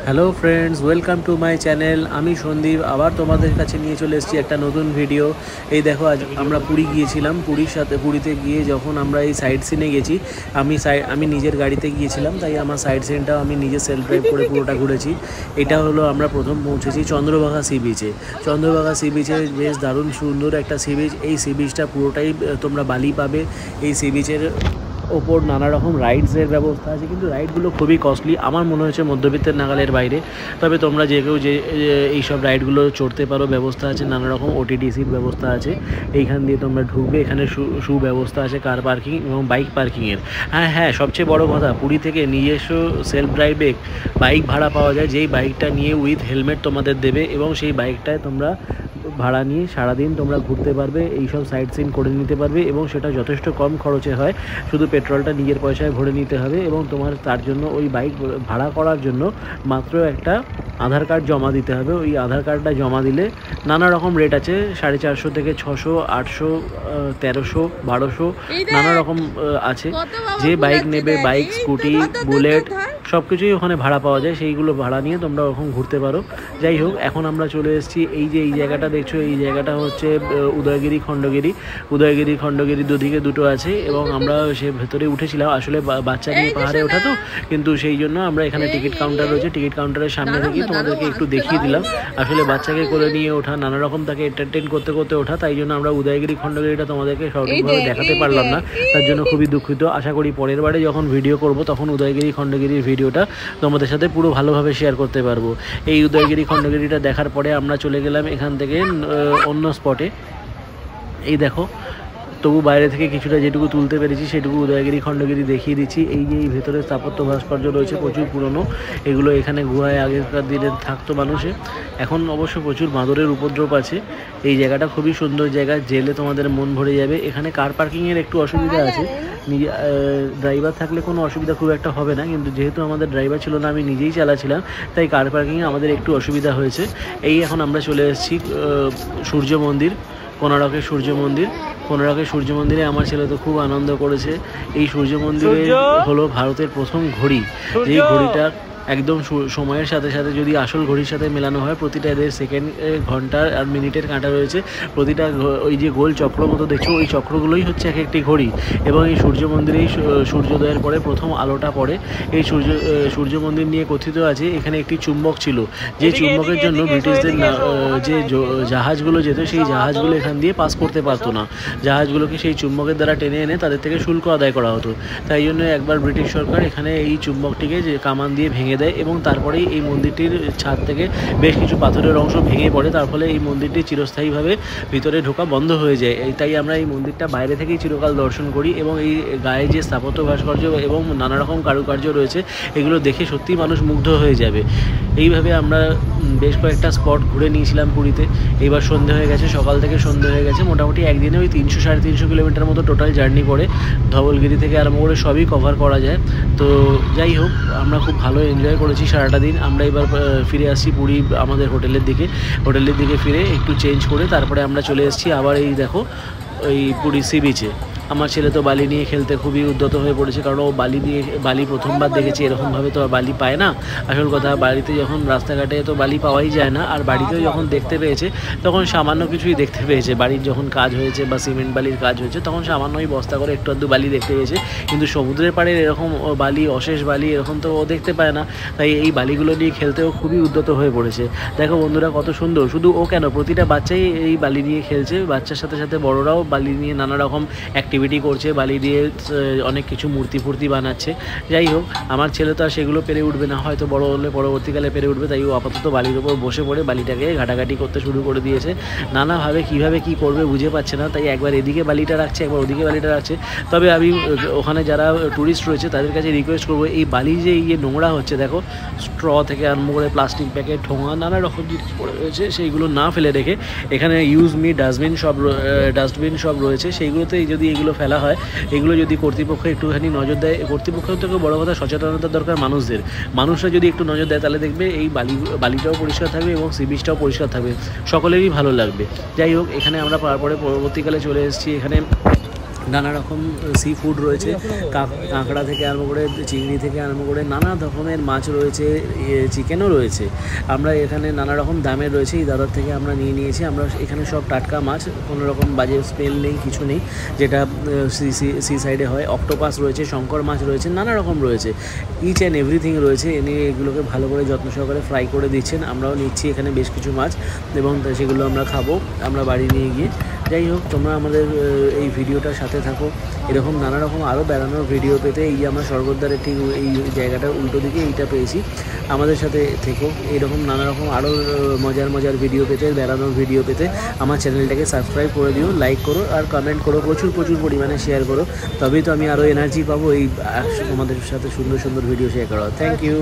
Hello friends, welcome to my channel. আমি সন্দীপ আবার তোমাদের কাছে নিয়ে চলে এসেছি একটা নতুন ভিডিও। এই দেখো, আজ আমরা পুরী গিয়েছিলাম। পুরীতে গিয়ে যখন আমরা এই সাইড সিনে গেছি, আমি নিজের গাড়িতে গিয়েছিলাম, তাই আমার সাইড সিনটাও আমি নিজে সেলফ ড্রাইভ করে পুরোটা ঘুরেছি। এটা হলো আমরা প্রথম পৌঁছেছি চন্দ্রভাগা সি বিচে। চন্দ্রভাগা সি বিচে বেশ দারুণ সুন্দর একটা সি বিচ। এই সি বিচটা পুরোটাই তোমরা বালি পাবে। এই সি বিচের ওপর নানা রকম রাইডসের ব্যবস্থা আছে, কিন্তু রাইডগুলো খুবই কস্টলি। আমার মনে হচ্ছে মধ্যবিত্তের নাগালের বাইরে। তবে তোমরা যে কেউ এইসব রাইডগুলো চড়তে পারো, ব্যবস্থা আছে নানা রকম। ওটিডিসির ব্যবস্থা আছে, এইখান দিয়ে তোমরা ঢুকবে। এখানে সুব্যবস্থা আছে কার পার্কিং এবং বাইক পার্কিংয়ের। হ্যাঁ, সবচেয়ে বড় কথা, পুরী থেকে নিজস্ব সেলফ ড্রাইভে বাইক ভাড়া পাওয়া যায়, যেই বাইকটা নিয়ে উইথ হেলমেট তোমাদের দেবে, এবং সেই বাইকটায় তোমরা ভাড়া নিয়ে সারাদিন তোমরা ঘুরতে পারবে, এইসব সাইট সিন করে নিতে পারবে, এবং সেটা যথেষ্ট কম খরচে হয়। শুধু পেট্রোলটা নিজের পয়সায় ভরে নিতে হবে, এবং তোমার তার জন্য ওই বাইক ভাড়া করার জন্য মাত্র একটা আধার কার্ড জমা দিতে হবে। ওই আধার কার্ডটা জমা দিলে নানা রকম রেট আছে, 450 থেকে 600, 800, 1300, 1200 নানা রকম আছে। যে বাইক নেবে, বাইক, স্কুটি, বুলেট সব কিছুই ওখানে ভাড়া পাওয়া যায়। সেইগুলো ভাড়া নিয়ে তোমরা ওরকম ঘুরতে পারো। যাই হোক, এখন আমরা চলে এসেছি এই জায়গাটা দেখছো, এই জায়গাটা হচ্ছে উদয়গিরি খণ্ডগিরি দুদিকে দুটো আছে, এবং আমরা সে ভেতরে উঠেছিলাম। আসলে বাচ্চা নিয়ে পাহাড়ে ওঠা তো, কিন্তু সেই জন্য আমরা এখানে টিকিট কাউন্টার রয়েছে, টিকিট কাউন্টারের সামনে থেকে তোমাদেরকে একটু দেখিয়ে দিলাম। আসলে বাচ্চাকে করে নিয়ে ওঠা, নানা রকম তাকে এন্টারটেন করতে করতে ওঠা, তাই জন্য আমরা উদয়গিরি খণ্ডগিরিটা তোমাদেরকে সঠিকভাবে দেখাতে পারলাম না, তার জন্য খুবই দুঃখিত। আশা করি পরের বারে যখন ভিডিও করব তখন উদয়গিরি খণ্ডগিরির ভিডিওটা তোমাদের সাথে পুরো ভালোভাবে শেয়ার করতে পারবো। এই উদয়গিরি খণ্ডগিরিটা দেখার পরে আমরা চলে গেলাম এখান থেকে অন্য স্পটে। এই দেখো, তবু বাইরে থেকে কিছুটা যেটুকু তুলতে পেরেছি সেটুকু উদয়গিরি খণ্ডগিরি দেখিয়ে দিচ্ছি। এই যে এই ভেতরে স্থাপত্য ভাস্কর্য রয়েছে প্রচুর পুরনো, এগুলো এখানে গুহায় আগেকার দিনে থাকতো মানুষে। এখন অবশ্য প্রচুর বাঁদরের উপদ্রব আছে। এই জায়গাটা খুবই সুন্দর জায়গা, জেলে তোমাদের মন ভরে যাবে। এখানে কার পার্কিংয়ের একটু অসুবিধা আছে, নিজে ড্রাইভার থাকলে কোনো অসুবিধা খুব একটা হবে না, কিন্তু যেহেতু আমাদের ড্রাইভার ছিল না, আমি নিজেই চালাচ্ছিলাম, তাই কার পার্কিংয়ে আমাদের একটু অসুবিধা হয়েছে। এই এখন আমরা চলে এসেছি সূর্য মন্দির, কোণারকের সূর্য মন্দিরে আমার ছেলে তো খুব আনন্দ করেছে। এই সূর্য মন্দিরে হলো ভারতের প্রথম ঘড়ি, যেই ঘড়িটা একদম সময়ের সাথে সাথে যদি আসল ঘড়ির সাথে মেলানো হয়, প্রতিটা এদের সেকেন্ড, ঘন্টার আর মিনিটের কাঁটা রয়েছে। প্রতিটা ওই যে গোল চক্র মতো দেখছো, ওই চক্রগুলোই হচ্ছে এক একটি ঘড়ি। এবং এই সূর্য মন্দিরেই সূর্যোদয়ের পরে প্রথম আলোটা পড়ে। এই সূর্য মন্দির নিয়ে কথিত আছে এখানে একটি চুম্বক ছিল, যে চুম্বকের জন্য ব্রিটিশদের যে জাহাজগুলো যেত, সেই জাহাজগুলো এখান দিয়ে পাস করতে পারতো না। জাহাজগুলোকে সেই চুম্বকের দ্বারা টেনে এনে তাদের থেকে শুল্ক আদায় করা হতো। তাই জন্য একবার ব্রিটিশ সরকার এখানে এই চুম্বকটিকে যে কামান দিয়ে ভেঙে দেয়, এবং তারপরেই এই মন্দিরটির ছাদ থেকে বেশ কিছু পাথরের অংশ ভেঙে পড়ে। তার ফলে এই মন্দিরটি চিরস্থায়ীভাবে ভিতরে ঢোকা বন্ধ হয়ে যায়। তাই আমরা এই মন্দিরটা বাইরে থেকেই চিরকাল দর্শন করি, এবং এই গায়ে যে স্থাপত্য ভাস্কর্য এবং নানা রকম কারুকার্য রয়েছে, এগুলো দেখে সত্যিই মানুষ মুগ্ধ হয়ে যাবে। এইভাবে আমরা বেশ কয়েকটা স্পট ঘুরে নিয়েছিলাম পুরীতে। এইবার সন্ধে হয়ে গেছে, সকাল থেকে সন্ধে হয়ে গেছে। মোটামুটি একদিনে ওই 300-350 কিলোমিটার মতো টোটাল জার্নি করে ধবলগিরি থেকে আরম্ভ করে সবই কভার করা যায়। তো যাই হোক, আমরা খুব ভালো এনজয় করেছি সারাটা দিন। আমরা এবার ফিরে আসছি পুরী আমাদের হোটেলের দিকে ফিরে একটু চেঞ্জ করে তারপরে আমরা চলে এসেছি আবার এই দেখো ওই পুরী সি বিচে। আমার ছেলে তো বালি নিয়ে খেলতে খুবই উদ্যত হয়ে পড়েছে, কারণ ও বালি প্রথমবার দেখেছে। এরকমভাবে তো আর বালি পায় না। আসল কথা, বাড়িতে যখন রাস্তাঘাটে তো বালি পাওয়াই যায় না, আর বাড়িতেও যখন দেখতে পেয়েছে তখন সামান্য কিছুই দেখতে পেয়েছে। বাড়ির যখন কাজ হয়েছে বা সিমেন্ট বালির কাজ হয়েছে, তখন সামান্যই বস্তা করে একটু আধটু বালি দেখতে পেয়েছে, কিন্তু সমুদ্রের পাড়ের এরকম বালি, অশেষ বালি এরকম তো ও দেখতে পায় না। তাই এই বালিগুলো নিয়ে খেলতেও খুবই উদ্যত হয়ে পড়েছে। দেখো বন্ধুরা, কত সুন্দর! শুধু ও কেন, প্রতিটা বাচ্চাই এই বালি নিয়ে খেলছে। বাচ্চার সাথে সাথে বড়রাও বালি নিয়ে নানা রকম অ্যাক্টিভিটি করছে, বালি দিয়ে অনেক কিছু মূর্তি বানাচ্ছে। যাই হোক, আমার ছেলে তো আর সেগুলো পেরে উঠবে না, হয়তো বড় হলে পরবর্তীকালে পেরে উঠবে। তাই ও আপাতত বালির উপর বসে পড়ে বালিটাকে ঘাটাঘাটি করতে শুরু করে দিয়েছে। নানাভাবে কীভাবে কী করবে বুঝে পাচ্ছে না, তাই একবার এদিকে বালিটা রাখছে, একবার ওদিকে বালিটা রাখছে। তবে আমি ওখানে যারা ট্যুরিস্ট রয়েছে তাদের কাছে রিকোয়েস্ট করবো, এই বালি যে নোংরা হচ্ছে, দেখো স্ট্র থেকে আরম্ভ করে প্লাস্টিক প্যাকেট, ঠোঙা, নানা রকম জিনিস পড়ে রয়েছে, সেইগুলো না ফেলে রেখে এখানে ইউজ মি ডাস্টবিন সব রয়েছে, সেইগুলোতে যদি এগুলো ফেলা হয়, এগুলো যদি কর্তৃপক্ষ একটুখানি নজর দেয়, কর্তৃপক্ষ থেকে বড় কথা সচেতনতার দরকার মানুষরা যদি একটু নজর দেয়, তাহলে দেখবে এই বালিটাও পরিষ্কার থাকবে এবং সি বিচটাও পরিষ্কার থাকবে, সকলেরই ভালো লাগবে। যাই হোক, এখানে আমরা তারপরে পরবর্তীকালে চলে এসেছি এখানে নানা রকম সি ফুড রয়েছে, কাঁকড়া থেকে আরম্ভ করে চিংড়ি থেকে আরম্ভ করে নানা রকমের মাছ রয়েছে, চিকেনও রয়েছে। আমরা এখানে নানা রকম দামের রয়েছে, এই দাদার থেকে আমরা নিয়েছি। আমরা এখানে সব টাটকা মাছ, কোনো রকম বাজে স্মেল নেই, কিছু নেই, যেটা সি সাইডে হয়। অক্টোপাস রয়েছে, শঙ্কর মাছ রয়েছে, নানা রকম রয়েছে, ইচ অ্যান্ড এভরিথিং রয়েছে। এনে এগুলোকে ভালো করে যত্ন সহকারে ফ্রাই করে দিচ্ছেন। আমরাও নিচ্ছি এখানে বেশ কিছু মাছ এবং সেগুলো আমরা খাবো আমরা বাড়ি নিয়ে গিয়ে। যাই হোক, তোমরা আমাদের এই ভিডিওটার সাথে থাকো। এরকম নানা রকম আরও বেড়ানোর ভিডিও পেতে, এই আমার স্বর্গদ্বারের ঠিক এই জায়গাটার উল্টো দিকে এইটা পেয়েছি, আমাদের সাথে থেকো। এইরকম নানা রকম আরও মজার ভিডিও পেতে, বেড়ানোর ভিডিও পেতে আমার চ্যানেলটাকে সাবস্ক্রাইব করে দিও, লাইক করো আর কমেন্ট করো, প্রচুর পরিমাণে শেয়ার করো। তবেই তো আমি আরও এনার্জি পাবো এই তোমাদের সাথে সুন্দর ভিডিও শেয়ার করা। Thank you.